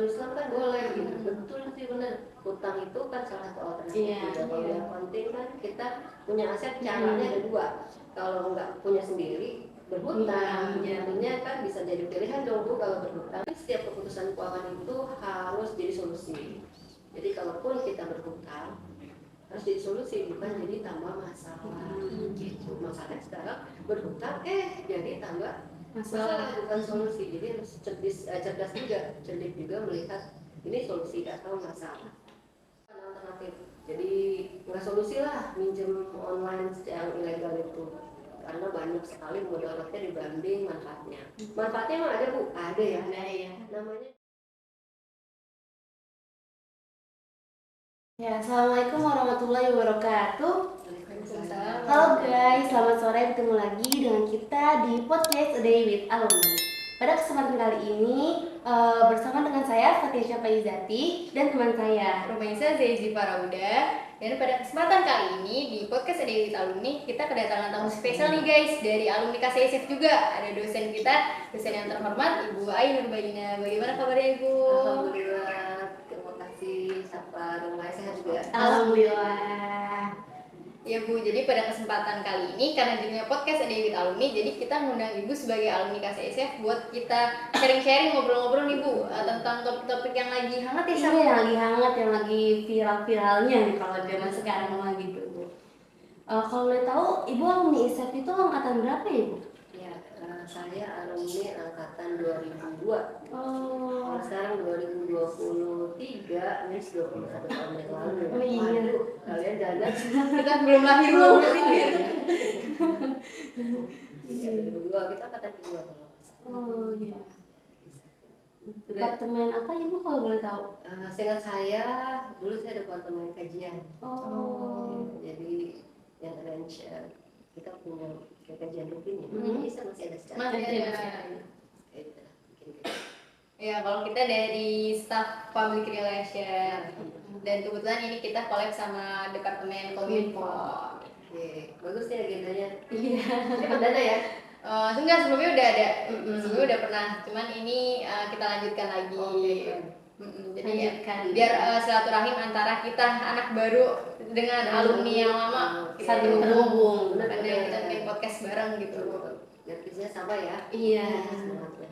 dalam Islam kan boleh gitu. Betul sih, benar. Hutang itu kan salah satu alternatif. Kalau yang penting kan kita punya aset, caranya ada dua. Kalau nggak punya sendiri, berhutang. Artinya kan bisa jadi pilihan dong Bu kalau berhutang. Setiap keputusan keuangan itu harus jadi solusi. Jadi kalaupun kita berhutang harus jadi solusi, bukan jadi tambah masalah gitu. Masalahnya sekarang berhutang jadi tambah masalah, bukan solusi. Jadi harus cerdas juga, cerdik juga melihat ini solusi atau masalah. Alternatif. Jadi nggak solusi lah minjem online yang ilegal itu, karena banyak sekali mudaratnya dibanding manfaatnya. Manfaatnya emang ada Bu? Ada ya. Namanya. Ya, Assalamualaikum warahmatullahi wabarakatuh. Halo guys, selamat sore, bertemu lagi dengan kita di podcast A Day with Alumni. Pada kesempatan kali ini bersama dengan saya Fatia Syafaizati dan teman saya Romaisa Zaizi Farauda. Dan pada kesempatan kali ini di podcast A Day with Alumni kita kedatangan tamu spesial nih guys, dari alumni KCSF juga. Ada dosen kita, dosen yang terhormat Ibu Ai Nurbaina. Bagaimana kabarnya Ibu? Alhamdulillah, terima kasih. Sapa rumah sehat juga. Alhamdulillah. Ya Bu, jadi pada kesempatan kali ini karena judulnya podcast A Day with Alumni, jadi kita ngundang Ibu sebagai alumni KCSF buat kita sharing-sharing, ngobrol-ngobrol nih Bu, tentang topik-topik yang lagi hangat ya Iya, yang lagi hangat, yang lagi viral-viralnya nih kalau zaman sekarang mah gitu. Kalau boleh tahu, Ibu alumni ISEF itu angkatan berapa ya Ibu? Ya, saya alumni angkatan 2002. Oh, Sekarang 2023, Miss 21 tahun yang lalu. Oh iya. Waduh, kalian dadak. kita belum lahir belum lahir. Iya, 2002 kita angkatan kedua. Oh iya. Departemen apa Ibu kalau boleh tahu? Seingat saya, dulu saya departemen kajian. Oh. Jadi yang arrange kita punya kajian rutin ya. Bisa masih ada sekarang. Masih ada. Gitu. Ya, kalau kita dari staff public relation, dan kebetulan ini kita collab sama departemen kominfo. Oke, bagus ya agendanya. Iya. Ini perdana ya? Enggak, sebelumnya udah ada, sebelumnya udah pernah, cuman ini kita lanjutkan lagi. Jadi Lanjutkan. biar silaturahim antara kita anak baru dengan alumni yang lama kita Saling terhubung. karena kita bikin podcast bareng gitu. Biar visinya sama ya. Iya. Semangatnya.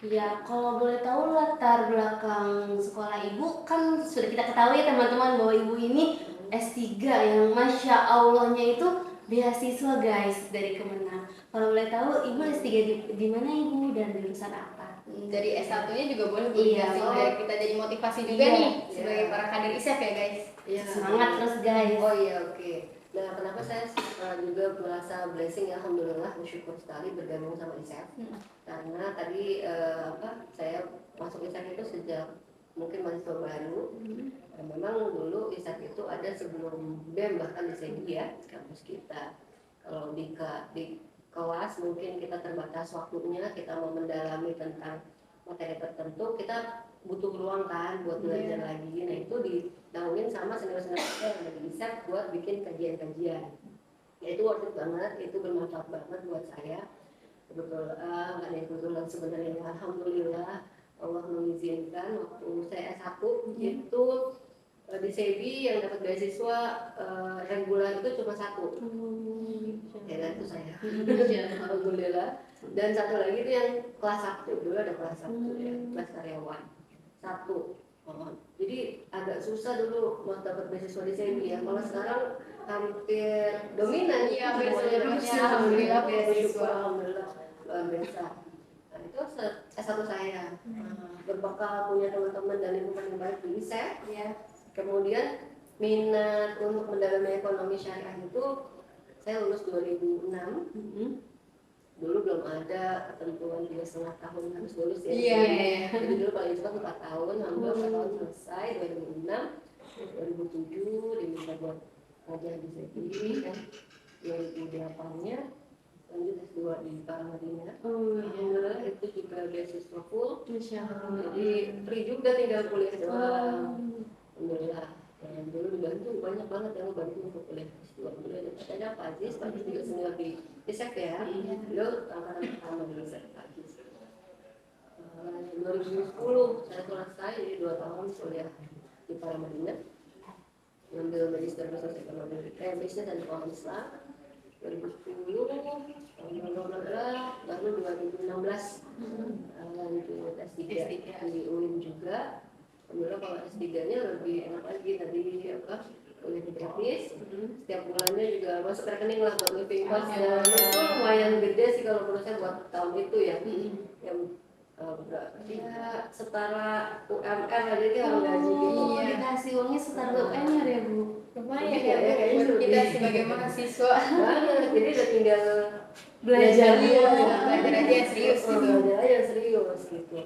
Ya, kalau boleh tahu latar belakang sekolah Ibu, kan sudah kita ketahui teman-teman bahwa Ibu ini S3 yang Masya Allahnya itu beasiswa guys dari Kemenang. Kalau boleh tahu Ibu S3 di mana Ibu dan jurusan apa? Dari S1-nya juga boleh Iya, biar kita jadi motivasi juga Iya. nih sebagai para kader ISEF ya guys. Iya. Semangat terus guys. Oh iya, oke. Nah, kenapa saya juga merasa blessing ya, alhamdulillah, bersyukur sekali bergabung sama ISEF. Karena tadi saya masuk ISEF itu sejak mungkin mahasiswa baru. Memang dulu ISEF itu ada sebelum BEM, bahkan di SEDI ya, kampus kita. Kalau di kelas mungkin kita terbatas waktunya, kita mau mendalami tentang materi tertentu, kita butuh ruang kan buat belajar lagi. Nah itu didahuluin sama senior-senior yang ada di ISEF buat bikin kajian-kajian. Ya itu worth it banget, itu bermanfaat banget buat saya. Kebetulan sebenarnya alhamdulillah Allah mengizinkan waktu saya S1 itu di SEBI yang dapat beasiswa reguler itu cuma satu. Ya kan itu saya. Alhamdulillah. Dan satu lagi itu yang kelas 1, dulu ada kelas 1 ya, kelas karyawan. 1. Jadi agak susah dulu mau dapat beasiswa di SEBI ya. Kalau sekarang hampir dominan Iya, beasiswa. alhamdulillah beasiswa. Alhamdulillah luar biasa. Nah, itu S1 saya. Berbekal punya teman-teman dan lingkungan yang baik di ISEF ya. Kemudian minat untuk mendalami ekonomi syariah itu saya lulus 2006. Dulu belum ada ketentuan 3,5 tahun harus lulus ya. Iya. Jadi dulu paling cepat 4 tahun, hampir 4 tahun selesai 2006, 2007 diminta buat ngajar di SEBI kan. 2008-nya lanjut S2 di Paramadina. Alhamdulillah itu juga beasiswa full. Jadi free juga tinggal kuliah doang. Alhamdulillah. Dan dulu dibantu banyak banget yang bantu untuk kuliah S2. Ada Pak Aziz juga senior di ISEF ya. Beliau angkatan pertama di ISEF Pak Aziz. 2010 saya selesai, jadi 2 tahun kuliah di Paramadina, ngambil Magister Business Ekonomi, Bisnis dan Keuangan Islam. 2010 baru 2016 lanjut S3 di UIN juga. Alhamdulillah kalau S3-nya lebih enak lagi, tadi kuliah gratis, setiap bulannya juga masuk rekening lah buat living cost, dan itu lumayan gede sih kalau menurut saya buat tahun itu ya, yang ya setara UMR lah, jadi orang gaji gitu. Dikasih uangnya setara UMR ya Bu? Lumayan ya Bu, kita sebagai mahasiswa banget, jadi udah tinggal Belajar belajar aja yang serius gitu. belajar aja yang serius gitu.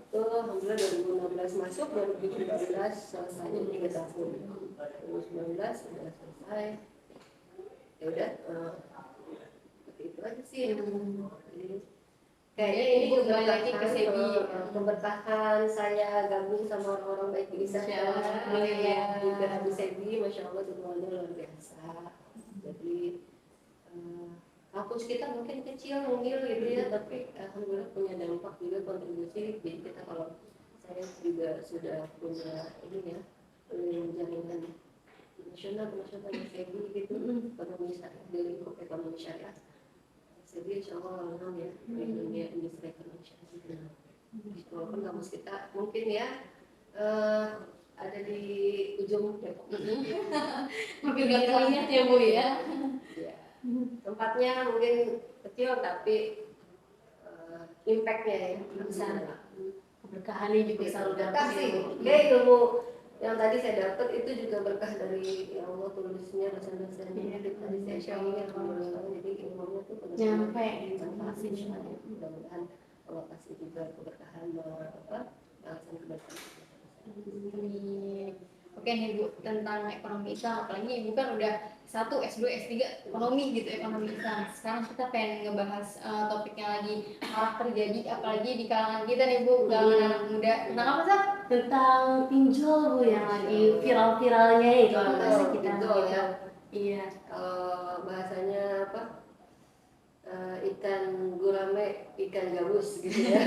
Itu alhamdulillah 2016 masuk, 2017 selesai 3 tahun, 2019 sudah selesai. Ya udah, seperti itu aja sih. Jadi, kayaknya ini kembali lagi ke Sebi. Keberkahan saya gabung sama orang-orang baik di Isa juga di Sebi, masya Allah semuanya luar biasa. Jadi kampus kita mungkin kecil, mungil gitu ya, tapi alhamdulillah punya dampak juga, kontribusi. Jadi kita, kalau saya juga sudah punya ini ya, jaringan nasional di Sebi gitu, ekonomi syariah, di lingkup ekonomi syariah. Jadi insya Allah ya, di dunia industri ekonomi syariah. Walaupun kampus kita mungkin ya ada di ujung Depok. Mungkin gak terlihat ya Bu ya? Tempatnya mungkin kecil tapi impactnya ya besar. Keberkahannya juga selalu dapat sih. ya. Ilmu yang tadi saya dapat itu juga berkah dari ya Allah, tulisnya dosen-dosennya tadi saya sharing, alhamdulillah. Jadi ilmunya tuh nyampe masih mudah-mudahan Allah kasih juga keberkahan alasan keberkahan. Oke nih Bu, tentang ekonomi Islam, apalagi Ibu kan udah S1, S2, S3 ekonomi gitu, ekonomi Islam. Sekarang kita pengen ngebahas topiknya lagi marak terjadi, apalagi di kalangan kita nih Bu, kalangan anak muda. Tentang apa sih? Tentang pinjol Bu, yang lagi viral-viralnya itu bahasa kita pinjol gitu. Ya. Iya. Kalau bahasanya apa? Ikan gurame, ikan gabus gitu ya.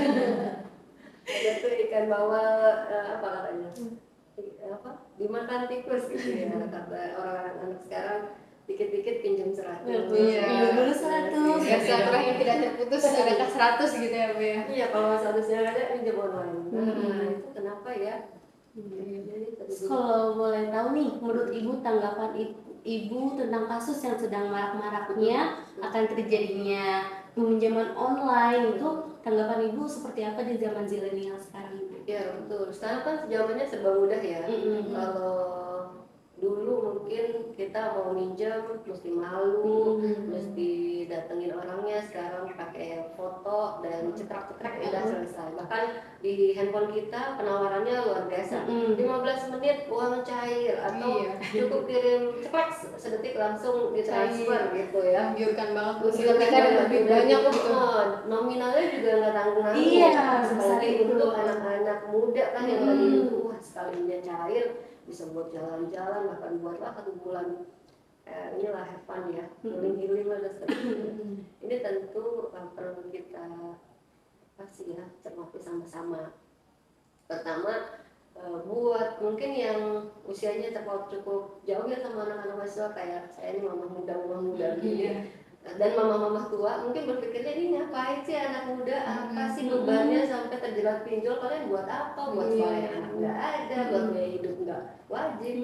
Ada tuh ikan bawal apa katanya? Dimakan tikus gitu ya, kata orang anak sekarang. Dikit-dikit pinjam 100. Iya, dulu 100. Ya, silaturahim tidak terputus, adakah 100 gitu ya Bu ya? Iya, kalau 100-nya ada pinjam online. Nah, itu kenapa ya? Kalau boleh tahu nih, menurut Ibu tanggapan Ibu tentang kasus yang sedang marak-maraknya akan terjadinya peminjaman online, itu tanggapan Ibu seperti apa di zaman zilenial sekarang? Ya betul, sekarang kan zamannya serba mudah ya. Kalau dulu mungkin kita mau minjam mesti malu, mesti datengin orangnya. Sekarang pakai foto dan cekrek-cekrek udah selesai. Bahkan di handphone kita penawarannya luar biasa, 15 menit uang cair, atau cukup kirim cekrek sedetik langsung ditransfer gitu ya. Menggiurkan banget Bu, mereka ada lebih banyak gitu. Nominalnya juga nggak tanggung-tanggung. Iya, sebesar Apalagi itu. untuk anak-anak muda kan yang lagi sekalinya cair, bisa buat jalan-jalan, bahkan buatlah 1 bulan inilah have fun ya, healing lah dan sebagainya. Ini tentu perlu kita pasti ya cermati sama-sama. Pertama, buat mungkin yang usianya cukup jauh ya sama anak-anak mahasiswa, kayak saya ini mama muda begini, dan mama-mama tua mungkin berpikirnya ini ngapain sih anak muda, apa sih bebannya sampai terjerat pinjol, kalian buat apa, buat sekolah anak nggak ada, buat biaya hidup nggak wajib,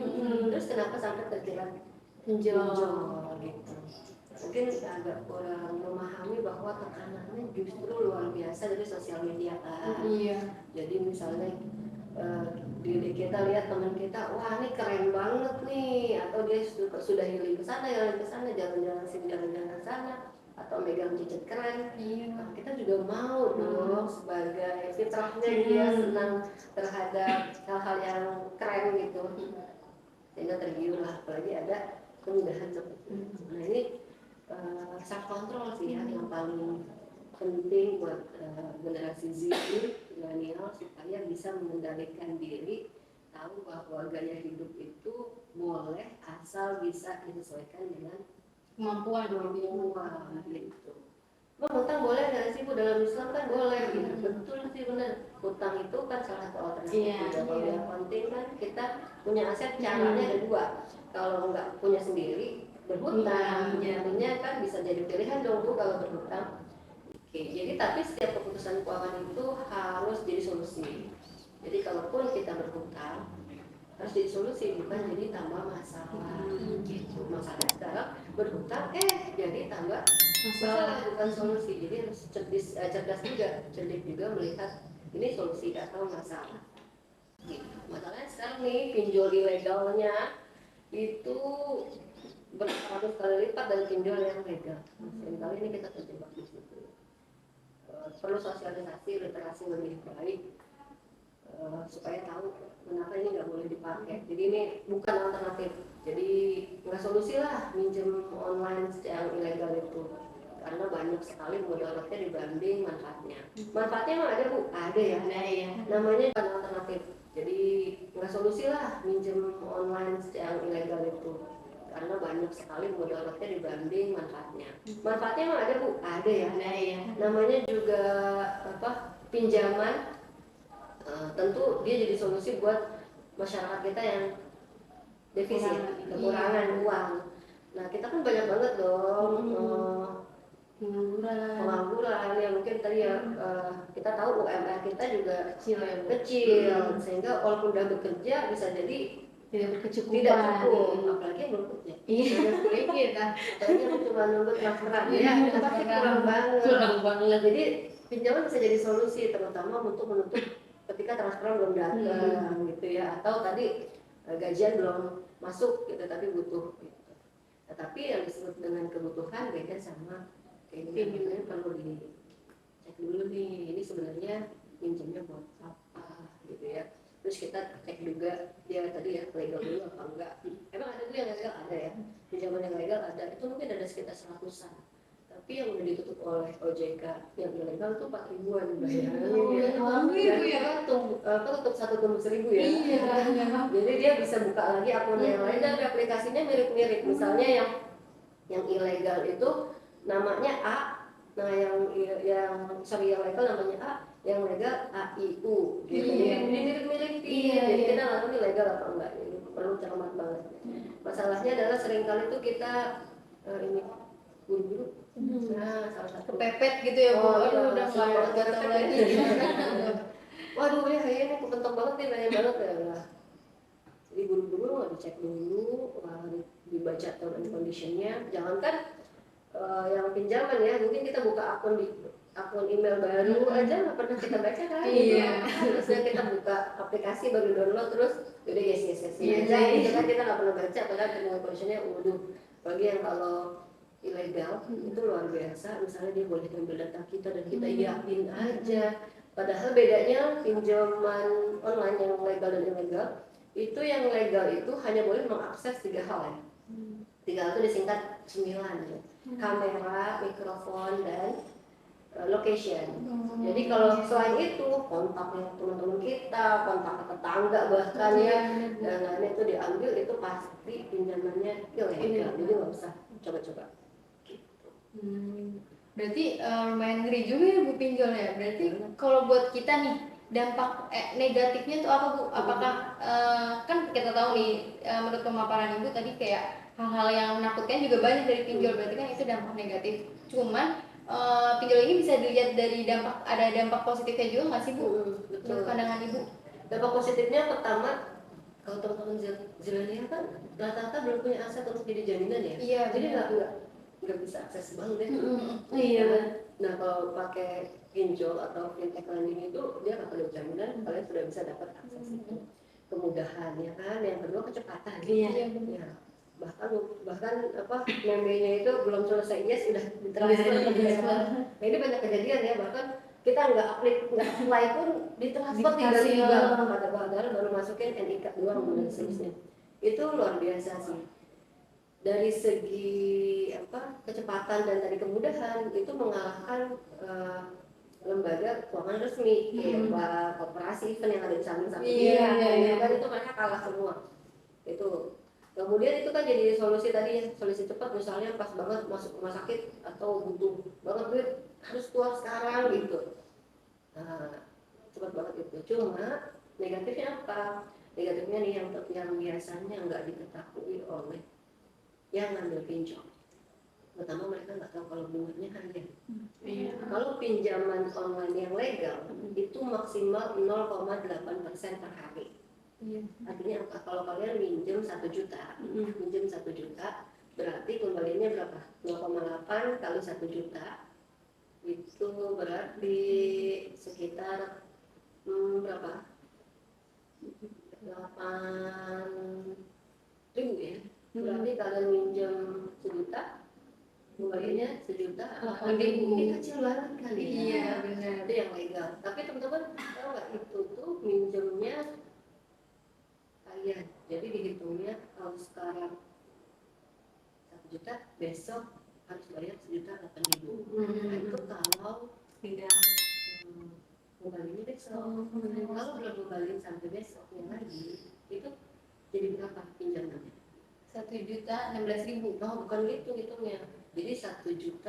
terus kenapa sampai terjerat pinjol gitu. Mungkin agak kurang memahami bahwa tekanannya justru luar biasa dari sosial media kan. Jadi misalnya diri kita lihat teman kita, wah ini keren banget nih, atau dia sudah healing ke sana, jalan-jalan sini, jalan-jalan ke sana, atau megang gadget keren. Nah, kita juga mau dong, sebagai fitrahnya dia senang terhadap hal-hal yang keren gitu, sehingga tergiur lah, apalagi ada kemudahan seperti itu. Nah ini self control sih ya yang paling penting buat generasi Z, milenial, supaya bisa mengendalikan diri, tahu bahwa gaya hidup itu boleh asal bisa disesuaikan dengan kemampuan gitu. Bang, hutang boleh nggak sih Bu? Dalam Islam kan boleh gitu. Betul sih, benar. Hutang itu kan salah satu alternatif juga. Kalau yang penting kan kita punya aset, caranya ada dua. Kalau nggak punya sendiri, berhutang. Artinya kan bisa jadi pilihan dong Bu kalau berhutang. Oke, jadi tapi setiap keputusan keuangan itu harus jadi solusi. Jadi kalaupun kita berhutang, harus jadi solusi, bukan jadi tambah masalah gitu. Masalahnya sekarang berhutang jadi tambah masalah, bukan solusi. Jadi harus cerdas juga, cerdik juga melihat ini solusi atau masalah gitu. Masalahnya sekarang nih pinjol ilegalnya itu beratus kali lipat dari pinjol yang legal. Kali ini kita terjebak di situ. Perlu sosialisasi literasi lebih baik supaya tahu kenapa ini nggak boleh dipakai. Jadi ini bukan alternatif. Jadi nggak solusi lah minjem online yang ilegal itu, karena banyak sekali mudaratnya dibanding manfaatnya. Manfaatnya emang ada Bu, ada ya. Namanya bukan alternatif. Jadi nggak solusi lah minjem online yang ilegal itu, karena banyak sekali mudaratnya dibanding manfaatnya. Manfaatnya emang ada Bu, ada ya. Namanya juga pinjaman. Tentu dia jadi solusi buat masyarakat kita yang defisit, kekurangan uang. Nah kita kan banyak banget dong pengangguran yang mungkin tadi ya kita tahu UMR kita juga kecil, sehingga walaupun udah bekerja bisa jadi tidak cukup, apalagi yang belum kerja. Apalagi yang cuma nunggu transferan ya, itu pasti kurang banget. Jadi pinjaman bisa jadi solusi, terutama untuk menutup ketika transferan belum datang gitu ya, atau tadi gajian belum masuk gitu tapi butuh gitu. Tetapi yang disebut dengan kebutuhan beda sama keinginan. Ini perlu dicek dulu nih, ini sebenarnya pinjamnya buat apa gitu ya. Terus kita cek juga dia tadi ya legal dulu apa enggak. Emang ada tuh yang legal, ada ya, pinjaman yang legal ada, itu mungkin ada sekitar 100-an. Tapi yang udah ditutup oleh OJK yang ilegal tuh 4.000-an ya. Tutup 1 tumbuh 1.000 ya. Jadi dia bisa buka lagi akun yang lain dan aplikasinya mirip-mirip. Misalnya yang ilegal itu namanya A, nah yang legal namanya A, yang legal AIU gitu. Jadi mirip-mirip. Jadi kita nggak tahu ini legal atau enggak. Ini perlu cermat banget. Masalahnya adalah seringkali tuh kita ini buru-buru. Nah, salah satu kepepet gitu ya Bu. Aduh udah nggak tahu lagi. Waduh ya kayaknya ini kepentok banget nih, banyak banget ya. Jadi buru-buru nggak dicek dulu, dibaca term and conditionnya. Jangankan yang pinjaman ya, mungkin kita buka akun email baru aja nggak pernah kita baca kan. Terusnya kita buka aplikasi baru download terus udah yes aja gitu kan, kita nggak pernah baca padahal term and conditionnya bagi yang kalau ilegal itu luar biasa. Misalnya dia boleh ambil data kita dan kita yakin aja, padahal bedanya pinjaman online yang legal dan ilegal itu, yang legal itu hanya boleh mengakses 3 hal ya. 3 hal itu disingkat 9 ya. Kamera, mikrofon, dan location. Jadi kalau selain itu kontaknya teman-teman kita, kontak tetangga bahkan ya, dan lainnya itu diambil, itu pasti pinjamannya ilegal. Jadi nggak usah coba-coba. Berarti lumayan ngeri juga ya Bu pinjol ya. Berarti kalau buat kita nih dampak negatifnya tuh apa Bu? Apakah kan kita tahu nih menurut pemaparan Ibu tadi kayak hal-hal yang menakutkan juga banyak dari pinjol. Berarti kan itu dampak negatif. Cuman pinjol ini bisa dilihat dari ada dampak positifnya juga nggak sih Bu? Menurut pandangan Ibu? Dampak positifnya pertama, kalau teman-teman zilenial kan rata-rata belum punya aset untuk jadi jaminan ya. Iya. Jadi nggak bisa akses bank deh. Nah kalau pakai pinjol atau fintech lending itu dia nggak perlu jaminan, kalian sudah bisa dapat akses itu. Kemudahan ya kan. Yang kedua kecepatan. Ya. Bahkan membernya itu belum selesai sudah ditransfer. Nah ini banyak kejadian ya, bahkan kita nggak apply pun ditransfer tiba-tiba padahal baru masukin NIK doang dan seterusnya. Itu luar biasa sih. Dari segi kecepatan dan tadi kemudahan itu mengalahkan lembaga keuangan resmi kayak koperasi event yang ada di samping-samping kan, itu mereka kalah semua. Itu kemudian itu kan jadi solusi tadi ya, solusi cepat. Misalnya pas banget masuk rumah sakit atau butuh banget duit, harus keluar sekarang gitu. Cepat banget itu. Cuma negatifnya apa? Negatifnya nih yang biasanya nggak diketahui oleh yang ngambil pinjam. Pertama mereka nggak tahu kalau bunganya harian. Kalau pinjaman online yang legal itu maksimal 0,8% per hari. Artinya apa? Kalau kalian minjem 1 juta, berarti kembalinya berapa? 0,8 kali 1 juta itu berarti sekitar berapa? 8.000 ya. Berarti kalian minjem 1 juta, kembalinya 1 juta, 8.000. Ini kecil banget kali ya. Iya benar. Itu yang legal. Tapi teman-teman tahu nggak itu tuh minjemnya kalian. Jadi dihitungnya kalau sekarang 1 juta, besok harus bayar 1.800.000. Nah, itu kalau Tidak. kembalinya besok. Kalau belum kembali sampai besoknya lagi, itu jadi berapa pinjamannya? 1.016.000. Oh, bukan gitu hitungnya. Jadi 1.008.000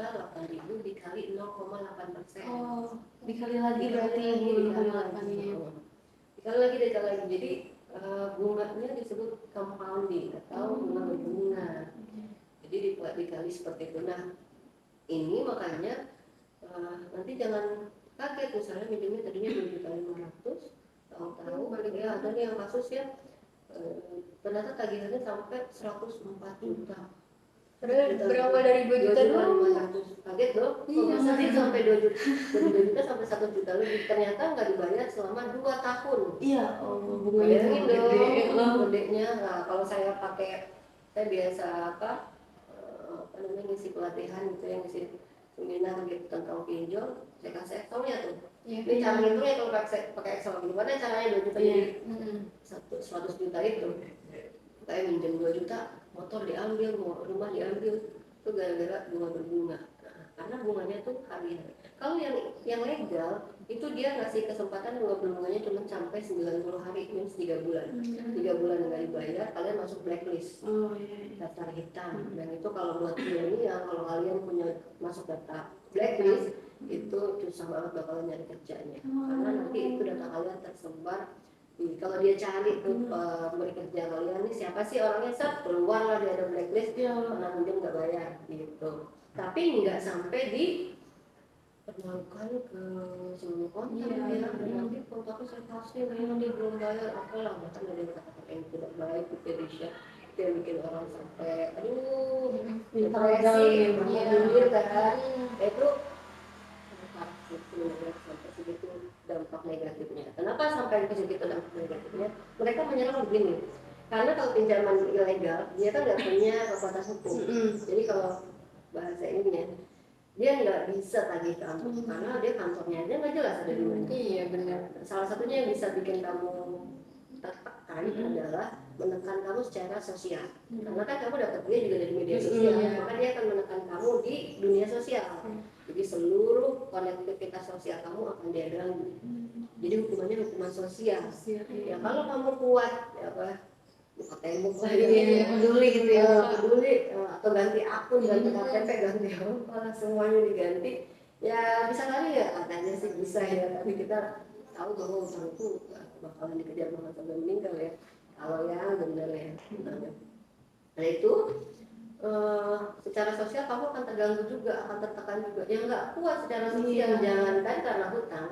dikali 0,8%. Oh, dikali lagi berarti dikali lagi. Jadi bunganya disebut compounding atau bunga berbunga. Jadi dikali seperti itu. Nah, ini makanya nanti jangan kaget misalnya minjemnya tadinya 2.500.000, tahu-tahu ya ada nih yang kasus ya ternyata tagihannya sampai 104 juta. Berawal dari 2 juta doang. Kaget dong. Masa sih sampai 2 juta, dari 2 juta sampai 1 juta lebih, ternyata nggak dibayar selama 2 tahun. Iya, bunganya Bayangin gede. dong, gedenya. Nah, kalau saya biasa ngisi pelatihan gitu ya, ngisi seminar gitu tentang pinjol, saya kasih Excelnya tuh. Ini cara ngitungnya kalau pakai Excel gimana caranya 2 juta jadi 100 juta itu. Kayak minjem 2 juta, motor diambil, rumah diambil, itu gara-gara bunga berbunga. Nah, karena bunganya tuh harian. Kalau yang legal itu dia ngasih kesempatan bunga berbunganya cuma sampai 90 hari, minus 3 bulan. 3 bulan nggak dibayar, kalian masuk blacklist, daftar hitam. Dan itu kalau buat milenial, kalau kalian punya masuk daftar blacklist, itu susah banget bakalan nyari kerjanya. Karena nanti itu data kalian tersebar. Kalau dia cari tuh pemberi kerja kalian nih siapa sih orangnya, keluar lah dia ada blacklist, pernah minjem nggak bayar gitu. Tapi nggak sampai dipermalukan ke seluruh kontak ya. Nanti kontaknya saya kasih, dia belum bayar, apalah bahkan ada yang kata-kata yang tidak baik di Indonesia yang bikin orang sampai depresi, mundur kan. Itu sampai segitu dampak negatifnya. Kenapa sampai ke segitu dampak negatifnya? Mereka menyerang begini, karena kalau pinjaman ilegal dia kan nggak punya kekuatan hukum. Jadi kalau bahasa ininya dia nggak bisa tagih kamu karena dia kantornya aja nggak jelas ada di mana. Iya benar. Salah satunya yang bisa bikin kamu tertekan adalah menekan kamu secara sosial. Karena kan kamu dapat dia juga dari media sosial, maka dia akan menekan kamu di dunia sosial. Jadi seluruh konektivitas sosial kamu akan dia ganggu. Jadi hukumannya hukuman sosial. Ya kalau kamu kuat, ya apa? Buka tembok lah, peduli gitu ya. Peduli atau ganti akun, ganti KTP, ganti apa, semuanya diganti. Ya bisa kali ya, katanya sih bisa ya. Tapi kita tahu bahwa usaha itu bakalan dikejar banget sampai meninggal ya. Kalau yang benar ya. Nah itu secara sosial kamu akan terganggu juga, akan tertekan juga. Yang nggak kuat secara sosial, jangankan karena hutang,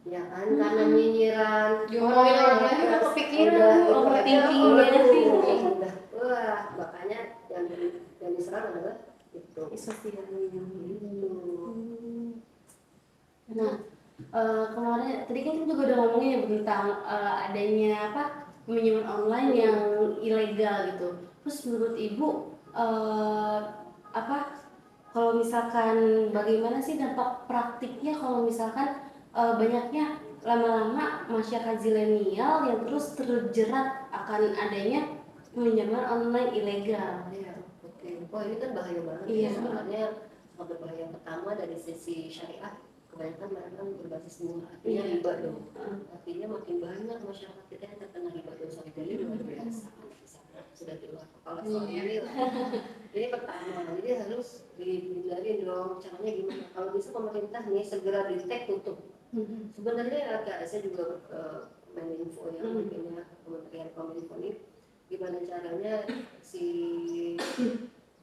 ya kan, karena nyinyiran orang lain udah kepikiran, overthinking. Wah, makanya yang diserang adalah itu Sosial. Nah, kemarin tadi kan kita juga udah ngomongin ya tentang adanya pinjaman online yang ilegal gitu. Terus menurut Ibu kalau misalkan bagaimana sih dampak praktiknya kalau misalkan banyaknya lama-lama masyarakat zilenial yang terus terjerat akan adanya pinjaman online ilegal. Oke. Wah, ini kan bahaya banget. Iya. Sebenarnya sumber bahaya pertama dari sisi syariah, kebanyakan mereka berbasis bunga, artinya riba dong. Artinya makin banyak masyarakat kita yang terkena riba dosa jadi luar biasa. Sudah di luar kepala soal ini lah. Ini pertama, jadi harus dibilangin dong caranya gimana. Kalau bisa pemerintah nih segera detect tutup. Sebenarnya saya juga Kominfo yang bikinnya Kementerian Kominfo ini gimana caranya si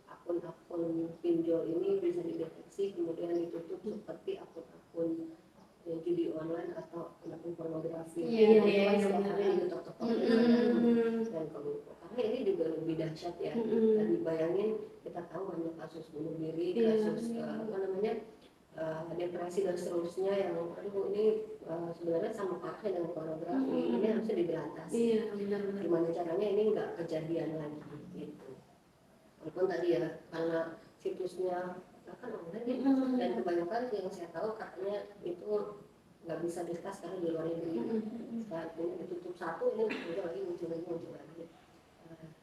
akun-akun pinjol ini bisa dideteksi kemudian ditutup seperti akun-akun judi online atau akun pornografi. Iya, Setiap hari benar. ditotok-totok dan Kominfo. Karena ini juga lebih dahsyat ya. Dan dibayangin kita tahu banyak kasus bunuh diri, kasus depresi dan seterusnya yang aduh ini sebenarnya sama parahnya dengan pornografi. Ini harusnya diberantas. Iya, benar-benar. Gimana caranya ini nggak kejadian lagi gitu. Walaupun tadi ya karena situsnya kan online ya, dan kebanyakan yang saya tahu katanya itu nggak bisa discuss karena di luar negeri. Saat ini ditutup satu, ini muncul lagi.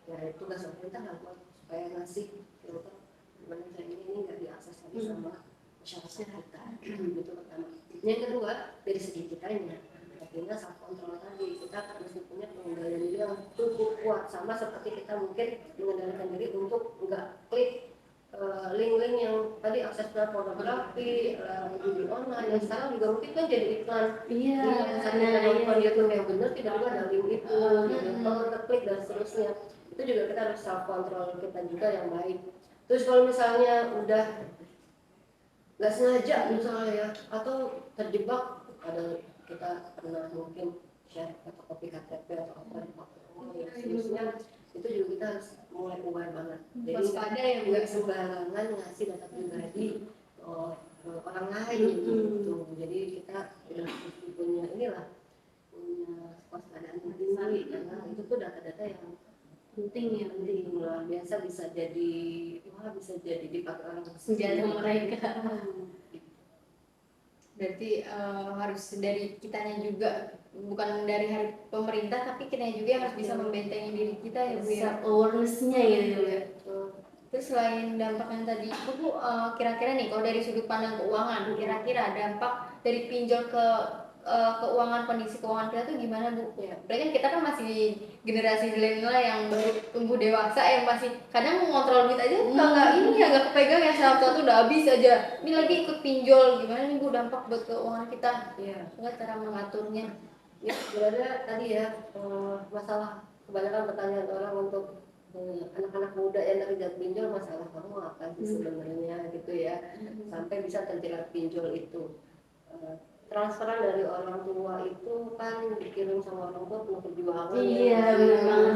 Ya tugas pemerintah lah buat supaya ngasih filter gimana caranya ini nggak diakses lagi sama masyarakat kita. Itu pertama. Yang kedua dari segi kitanya, artinya self control tadi kita harus punya pengendalian diri yang cukup kuat, sama seperti kita mungkin mengendalikan diri untuk nggak klik link-link yang tadi akses pornografi, judi online, yang sekarang juga mungkin kan jadi iklan. Iya. Saat kita nonton YouTube yang benar tidak juga ada link itu, kalau kita klik dan seterusnya. Itu juga kita harus self control kita juga yang baik. Terus kalau misalnya udah nggak sengaja misalnya ya, atau terjebak, ada kita pernah mungkin share fotokopi KTP atau apa yang seterusnya, itu juga kita harus mulai aware banget. Jadi nggak sembarangan ngasih data pribadi orang lain gitu. Jadi kita punya kewaspadaan tinggi karena itu tuh data-data yang penting lah, biasa bisa jadi dipakai orang senjata mereka. Berarti harus dari kitanya juga, bukan dari pemerintah, tapi kitanya juga yang harus bisa membentengi diri kita ya Bu ya. Awareness-nya gitu ya. Terus selain dampak yang tadi Bu, kira-kira nih kalau dari sudut pandang keuangan, kira-kira dampak dari pinjol ke keuangan, kondisi keuangan kita tuh gimana Bu? Ya, berarti kan kita kan masih generasi milenial yang baru tumbuh dewasa, yang masih kadang mengontrol duit aja nggak kepegang, yang satu udah habis aja. Ini lagi ikut pinjol, gimana nih Bu dampak buat keuangan kita? Iya. Nggak cara mengaturnya? Ya sebenarnya tadi ya masalah kebanyakan pertanyaan orang untuk anak-anak muda yang terjerat pinjol, masalah kamu apa sih sebenarnya gitu ya, sampai bisa terjerat pinjol itu. Transferan dari orang tua itu kan dikirim sama orang tua penuh perjuangan. Iya, memang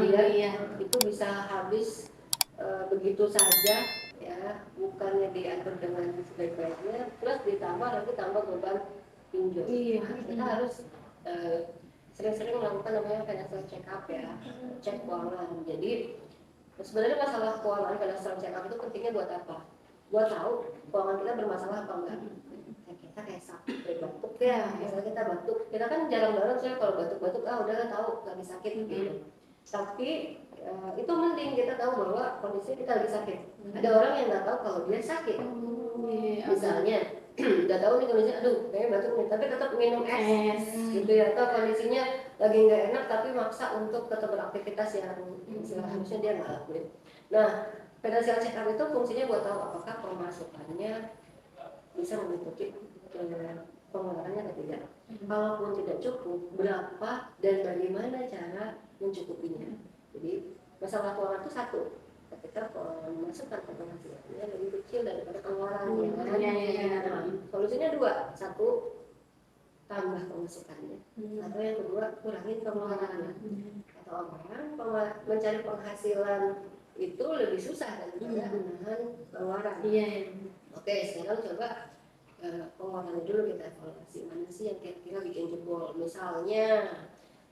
itu bisa habis begitu saja ya, bukannya diatur dengan sebaik-baiknya, plus ditambah beban pinjol. Kita harus sering-sering melakukan namanya financial check up ya, cek keuangan. Jadi sebenarnya masalah keuangan, financial check up itu pentingnya buat apa? Buat tahu keuangan kita bermasalah apa enggak. Kita kayak sakit, kayak batuk ya, misalnya kita batuk, kita kan jarang banget saya kalau batuk-batuk udah tahu lagi sakit gitu. Tapi itu penting kita tahu bahwa kondisi kita lagi sakit. Ada orang yang nggak tahu kalau dia sakit. Misalnya udah tahu nih kondisinya, aduh kayaknya batuk nih, tapi tetap minum es gitu ya, atau kondisinya lagi nggak enak tapi maksa untuk tetap beraktivitas yang harusnya dia nggak lakuin. Nah, financial check up itu fungsinya buat tahu apakah pemasukannya bisa mengikuti pengeluarannya atau tidak. Kalaupun tidak cukup, berapa dan bagaimana cara mencukupinya. Jadi masalah keuangan itu satu, ketika pemasukan penghasilannya lebih kecil daripada pengeluarannya. Nah, solusinya dua, satu tambah pemasukannya, atau yang kedua kurangin pengeluarannya. Atau orang mencari penghasilan itu lebih susah daripada menahan pengeluaran. Oke, sekarang coba pengeluaran dulu kita evaluasi, mana sih yang kira-kira bikin jebol. Misalnya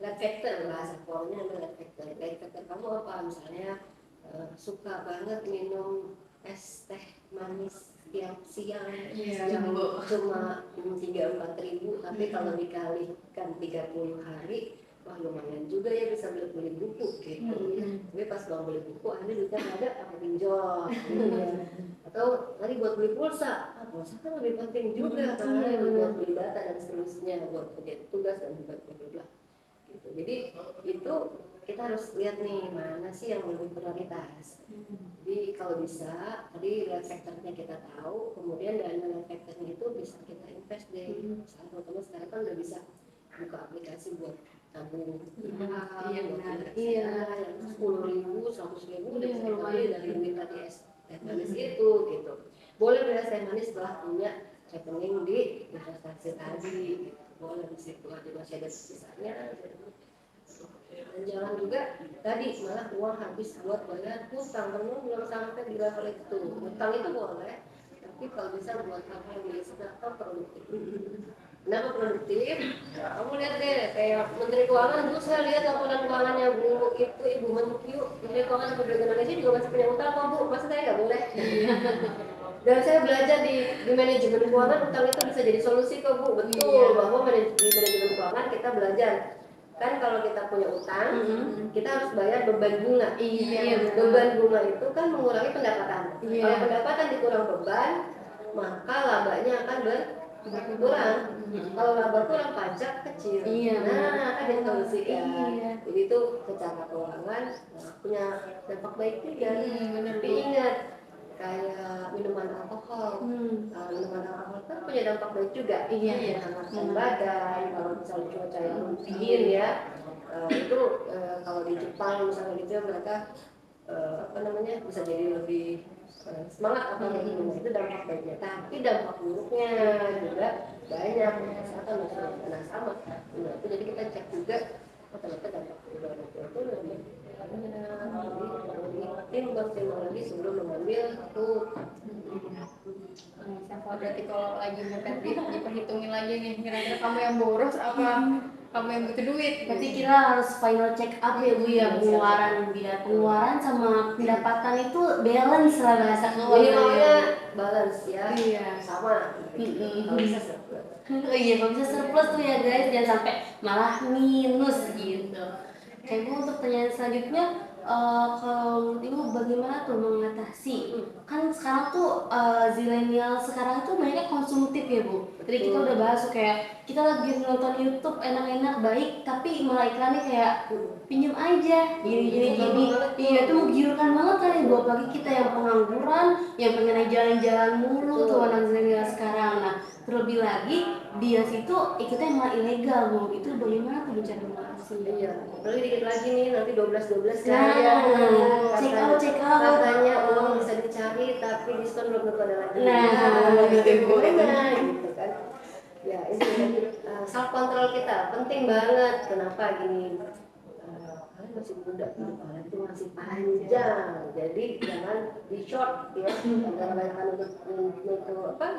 life factor, bahasa pokoknya life factor kamu apa? Misalnya suka banget minum es teh manis tiap siang yang cuma 3-4 ribu, tapi kalau dikalikan 30 hari wah lumayan juga ya, bisa beli buku gitu. Tapi pas mau beli buku akhirnya duitnya nggak ada, pakai pinjol atau tadi buat beli pulsa kan lebih penting juga karena buat beli data dan seterusnya, buat kerja tugas dan sebagainya gitu. Jadi itu kita harus lihat nih mana sih yang lebih prioritas. Jadi kalau bisa tadi lihat sektornya kita tahu, kemudian dana sektornya itu bisa kita invest deh. Misalnya teman-teman sekarang kan udah bisa buka aplikasi buat tabung Iya, buat benar. yang 10.000, 100.000 udah bisa kembali dari limit tadi teh manis itu gitu. Boleh beli teh manis setelah punya rekening di investasi tadi gitu. Boleh di situ masih ada sisanya. Dan jangan juga tadi malah uang habis buat bayar hutang, kamu belum sampai di level itu. Hutang itu boleh, tapi kalau bisa buat hal-hal yang bisa produktif. Kenapa produktif? Kamu lihat deh, kayak Menteri Keuangan dulu saya lihat laporan keuangannya Bu itu Ibu Menkyu, Menteri Keuangan Republik Indonesia juga masih punya utang kok Bu, masa saya nggak boleh? Dan saya belajar di manajemen keuangan utang itu bisa jadi solusi kok Bu, betul bahwa di manajemen keuangan kita belajar kan kalau kita punya utang, kita harus bayar beban bunga. Beban bunga itu kan mengurangi pendapatan. Kalau pendapatan dikurang beban, maka labanya akan berkurang. Kalau laba kurang, pajak kecil. Nah, kan disolusikan. Jadi itu secara keuangan punya dampak baik juga. Tapi ingat, kayak minuman alkohol, minuman alkohol kan punya dampak baik juga, menghangatkan badan. Kalau misalnya cuaca yang dingin ya, itu kalau di Jepang misalnya gitu ya mereka bisa jadi lebih semangat apa minum itu dampak baiknya. Tapi dampak buruknya juga banyak, kesehatan masyarakat sama. Nah, itu jadi kita cek juga ternyata dampak buruknya itu lebih lagi sebelum mengambil itu. Berarti kalau lagi bukan diperhitungin lagi nih, kira-kira kamu yang boros apa kamu yang butuh duit? Berarti kita harus final check up ya Bu ya, pengeluaran sama pendapatan itu balance lah bahasa minimalnya balance ya, sama. Kalau bisa surplus. Kalau bisa surplus tuh ya guys, jangan sampai malah minus gitu. Kayak Bu, untuk pertanyaan selanjutnya, kalau menurut Ibu bagaimana tuh mengatasi? Kan sekarang tuh zilenial sekarang tuh banyak konsumtif ya Bu. Tadi kita udah bahas tuh kayak kita lagi nonton YouTube enak-enak baik, tapi malah iklannya kayak pinjam aja gini. Iya, itu menggiurkan banget kan ya Bu, apalagi kita yang pengangguran, yang pengen jalan-jalan mulu tuh anak zilenial sekarang. Nah, terlebih lagi dia situ ikutnya malah ilegal Bu. Itu bagaimana tuh bicara mengatasi? Iya, lalu dikit lagi nih nanti 12 check out katanya uang bisa dicari tapi diskon belum tentu ada lagi. Gitu kan. Ya itu jadi self control kita penting banget. Kenapa gini? Kalian masih muda, kalian itu masih panjang, jadi jangan di short ya. Jangan untuk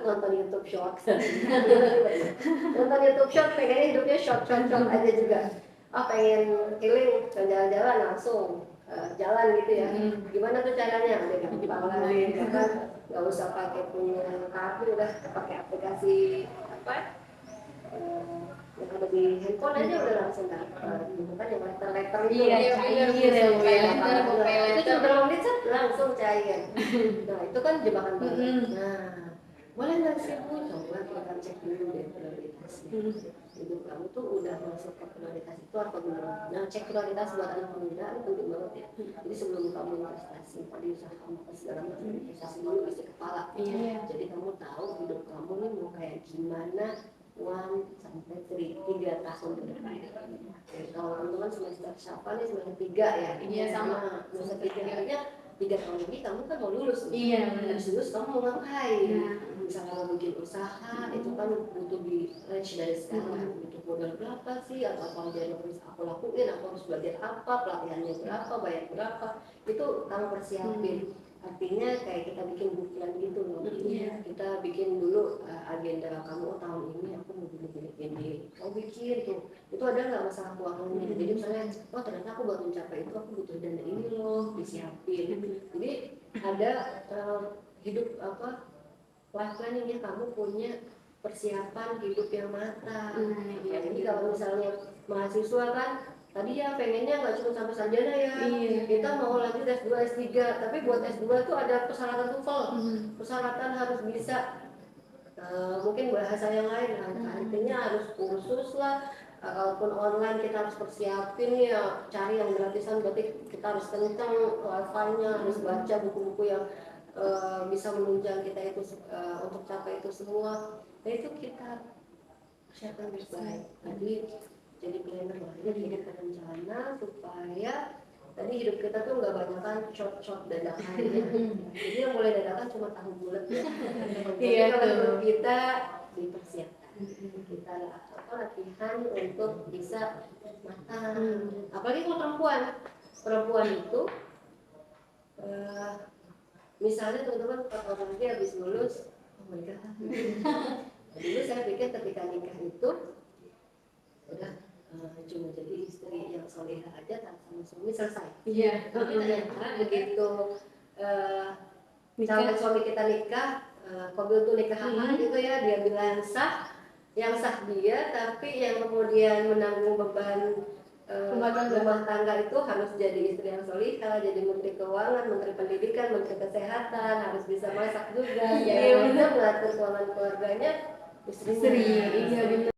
nonton YouTube short. Nonton YouTube short pengennya hidupnya short aja juga. Pengen healing dan jalan-jalan langsung jalan gitu ya. Gimana tuh caranya? Udah gampang lah, kan nggak usah pakai punya kartu, udah pakai aplikasi yang ada di handphone aja udah langsung dapat. Bukan yang letter itu. Itu cuma berapa menit langsung cair. Nah itu kan jebakan banget. Nah boleh nggak sih Bu coba kita cek dulu deh prioritasnya. Hidup kamu tuh udah masuk ke prioritas itu atau belum? Nah cek prioritas buat anak muda itu penting banget ya. Jadi sebelum kamu investasi tadi usaha kamu segala macam investasi dulu isi kepala. Jadi kamu tahu hidup kamu nih mau kayak gimana 1 sampai 3 tahun ke depan. Kalau teman-teman semester siapa nih semester 3 ya? Iya sama. Semester 3 aja 3 tahun lagi kamu kan mau lulus. Habis lulus kamu mau ngapain? Misalnya mau bikin usaha itu kan butuh di range dari sekarang. Butuh modal berapa sih? Atau apa aja yang harus aku lakuin? Aku harus belajar apa? Pelatihannya berapa? Bayar berapa? Itu kamu persiapin. Artinya kayak kita bikin bukuan gitu loh. Kita bikin dulu agenda kamu tahun ini aku mau gini. Kamu bikin tuh. Itu ada nggak masalah keuangannya? Jadi misalnya, ternyata aku baru mencapai itu, aku butuh dana ini loh, disiapin. Jadi ada hidup life planning kamu punya persiapan hidup yang matang. Jadi kalau misalnya mahasiswa kan tadi ya pengennya nggak cuma sampai sarjana ya, kita mau lanjut S2, S3, tapi buat S2 itu ada persyaratan TOEFL, persyaratan harus bisa mungkin bahasa yang lain, artinya harus kursus lah, kalaupun online kita harus persiapin ya, cari yang gratisan, berarti kita harus kencang wifi-nya, harus baca buku-buku yang bisa menunjang kita itu untuk capai itu semua. Nah itu kita persiapkan baik-baik. Jadi planner lah, jadi kita rencana supaya tadi hidup kita tuh nggak banyak kan short dadakan ya. Jadi yang boleh dadakan cuma tahu bulat ya. Jadi kalau hidup kita dipersiapkan, kita latihan untuk bisa matang. Apalagi kalau perempuan itu misalnya teman-teman kalau nanti habis lulus, oh my god. Dulu saya pikir ketika nikah itu udah cuma jadi istri yang soleha aja sama suami selesai. Iya. Ternyata begitu calon suami kita nikah, qabil tuh nikahan gitu ya, dia bilang sah, yang sah dia, tapi yang kemudian menanggung beban rumah tangga itu harus jadi istri yang solihah, jadi menteri keuangan, menteri pendidikan, menteri kesehatan, harus bisa masak juga, ya, mengatur keuangan keluarganya istri. Iya benar.